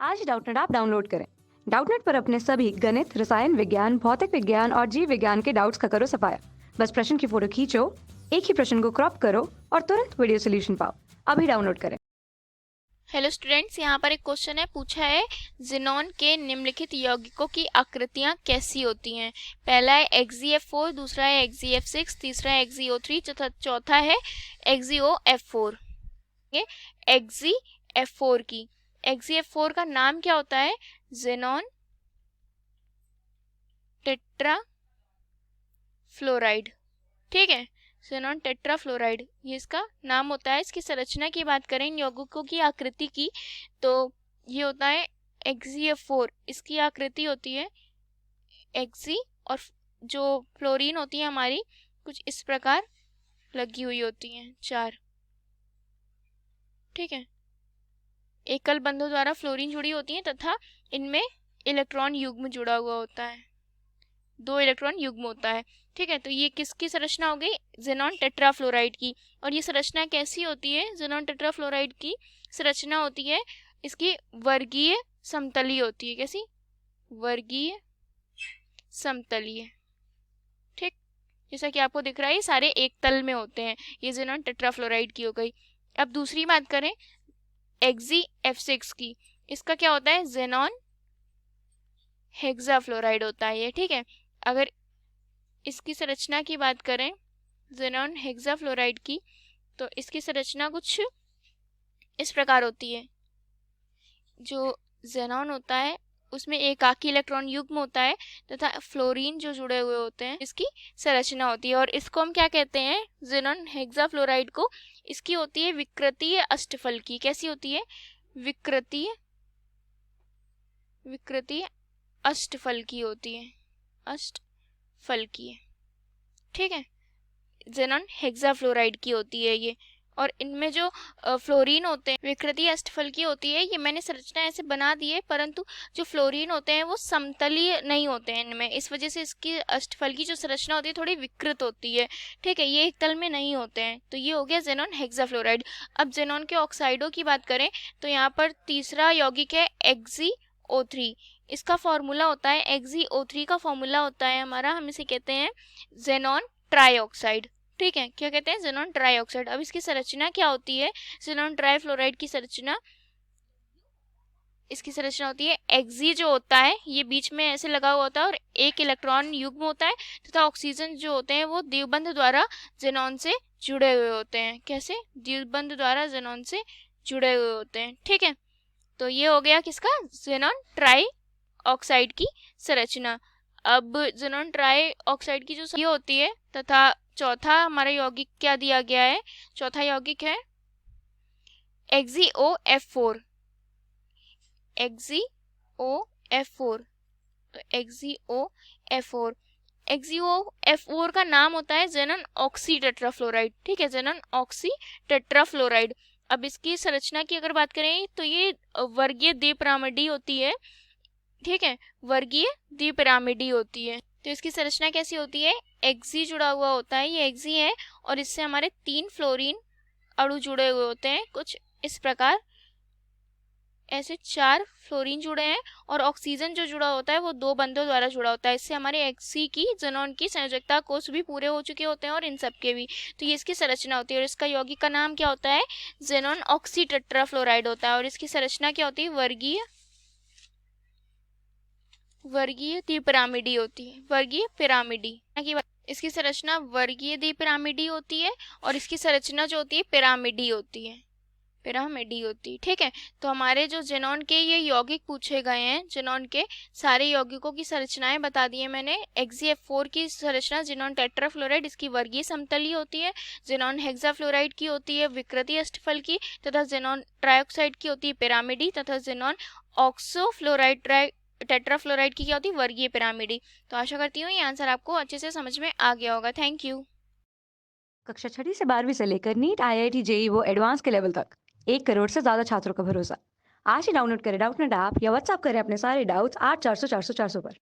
आज ही Doubtnut app download करें। Doubtnut पर अपने सभी गणित, रसायन विज्ञान, भौतिक विज्ञान और जीव विज्ञान के डाउट्स का करो सफाया। बस प्रश्न की फोटो खींचो, एक ही प्रश्न को क्रॉप करो और तुरंत वीडियो सोल्यूशन पाओ। अभी डाउनलोड करें। हेलो स्टूडेंट्स, यहाँ पर एक क्वेश्चन है, पूछा है ज़ेनॉन के निम्नलिखित यौगिकों की आकृतियाँ कैसी होती हैं। पहला है XeF4, दूसरा है XeF6, तीसरा है XeO3, चौथा है XeOF4। ये XeF4 की XeF4 का नाम क्या होता है? Xenon tetra fluoride. ठीक है, ज़ेनॉन टेट्रा फ्लोराइड ये इसका नाम होता है। इसकी संरचना की बात करें, इन यौगिकों की आकृति की, तो ये होता है XeF4। इसकी आकृति होती है Xe, और जो फ्लोरीन होती है हमारी कुछ इस प्रकार लगी हुई होती हैं, चार। ठीक है, एकल बंधों द्वारा फ्लोरीन जुड़ी होती है तथा इनमें इलेक्ट्रॉन युग्म जुड़ा हुआ होता है, 2 इलेक्ट्रॉन युग्म होता है। ठीक है, तो ये किसकी संरचना हो गई? ज़ेनॉन टेट्राफ्लोराइड की। और ये संरचना कैसी होती है? ज़ेनॉन टेट्राफ्लोराइड की संरचना होती है, इसकी वर्गीय समतलीय होती है। कैसी? वर्गीय समतलीय। ठीक, जैसा कि आपको दिख रहा है ये सारे एक तल में होते हैं। ये ज़ेनॉन टेट्राफ्लोराइड की हो गई। अब दूसरी बात करें XeF6 की, इसका क्या होता है? ज़ेनॉन हेक्साफ्लोराइड होता है ये। ठीक है, अगर इसकी संरचना की बात करें ज़ेनॉन हेक्साफ्लोराइड की, तो इसकी संरचना कुछ इस प्रकार होती है। जो ज़ेनॉन होता है उसमें एकाकी इलेक्ट्रॉन युग्म होता है तथा फ्लोरीन जो जुड़े हुए होते हैं, इसकी संरचना होती है। और इसको हम क्या कहते हैं? ज़ेनॉन हेक्साफ्लोराइड को इसकी होती है विकृतीय अष्टफल की। कैसी होती है? विकृतीय अष्टफल की होती है, अष्टफल की है। ठीक है, ज़ेनॉन हेक्साफ्लोराइड की होती है ये। और इनमें जो फ्लोरीन होते हैं विकृतीय अष्टफल की होती है। ये मैंने संरचना ऐसे बना दी है, परंतु जो फ्लोरीन होते हैं वो समतलीय नहीं होते हैं इनमें, इस वजह से इसकी अष्टफल की जो संरचना होती है थोड़ी विकृत होती है। ठीक है, ये एक तल में नहीं होते हैं। तो ये हो गया ज़ेनॉन हेक्साफ्लोराइड। अब ज़ेनॉन के ऑक्साइडों की बात करें तो यहाँ पर तीसरा यौगिक है XeO3। इसका फॉर्मूला होता है, XeO3 का फॉर्मूला होता है हमारा, हम इसे कहते हैं ज़ेनॉन ट्राईऑक्साइड। ठीक है, क्या कहते हैं? Xenon trioxide. अब इसकी संरचना क्या होती है? ज़ेनॉन ट्राईफ्लोराइड की संरचना, इसकी संरचना होती है Xe जो होता है ये बीच में ऐसे लगा हुआ होता है और एक इलेक्ट्रॉन युग्म होता है तथा ऑक्सीजन जो होते हैं वो द्विबंध द्वारा ज़ेनॉन से जुड़े हुए होते हैं। कैसे? द्विबंध द्वारा ज़ेनॉन से जुड़े हुए होते हैं। ठीक है, तो ये हो गया किसका? ज़ेनॉन ट्राई ऑक्साइड की संरचना। अब ज़ेनॉन ट्राई ऑक्साइड की जो ये होती है तथा चौथा हमारा यौगिक क्या दिया गया है? चौथा यौगिक है XeOF4। XeOF4, तो XeOF4, XeOF4 का नाम होता है ज़ेनॉन ऑक्सी टेट्राफ्लोराइड। ठीक है, ज़ेनॉन ऑक्सी टेट्राफ्लोराइड। अब इसकी संरचना की अगर बात करें तो ये वर्गीय द्विपिरामिडी होती है। ठीक है, वर्गीय द्विपिरामिडी होती है। तो इसकी संरचना कैसी होती है? Xe जुड़ा हुआ होता है, ये Xe है और इससे हमारे 3 फ्लोरीन अणु जुड़े हुए होते हैं कुछ इस प्रकार। ऐसे 4 फ्लोरीन जुड़े हैं और ऑक्सीजन जो जुड़ा होता है वो 2 बंधों द्वारा जुड़ा होता है। इससे हमारे Xe की ज़ेनॉन की संयोजकता कोष भी पूरे हो चुके होते हैं और इन सब के भी। तो ये इसकी संरचना होती है और इसका यौगिक का नाम क्या होता है? ज़ेनॉन ऑक्सी टेट्राफ्लोराइड होता है। और इसकी संरचना क्या होती है? वर्गीय द्विपिरामिडी होती है, वर्गीय पिरामिडी। इसकी संरचना वर्गीय द्विपिरामिडी होती है और इसकी संरचना जो होती है पिरामिडी होती है, पिरामिडी होती है। ठीक है, तो हमारे जो ज़ेनॉन के ये यौगिक पूछे गए हैं, ज़ेनॉन के सारे यौगिकों की संरचनाएं बता दी है मैंने। XeF4 की संरचना ज़ेनॉन टेट्राफ्लोराइड, इसकी वर्गीय समतलीय होती है। ज़ेनॉन हेक्साफ्लोराइड की होती है विकृतीय अष्टफल की, तथा ज़ेनॉन ट्राईऑक्साइड की होती है पिरामिडी, तथा ज़ेनॉन ऑक्सोफ्लोराइड टेट्राफ्लोराइड की क्या होती है? वर्गीय पिरामिडी। तो आशा करती हूँ ये आंसर आपको अच्छे से समझ में आ गया होगा। Thank you. कक्षा 6 से 12वीं से लेकर नीट, IIT, JEE वो एडवांस के लेवल तक 1 करोड़ से ज्यादा छात्रों का भरोसा। आज ही डाउनलोड करें डाउटनेट ऐप या व्हाट्सएप करें अपने सारे डाउट्स 8400 400 400 पर।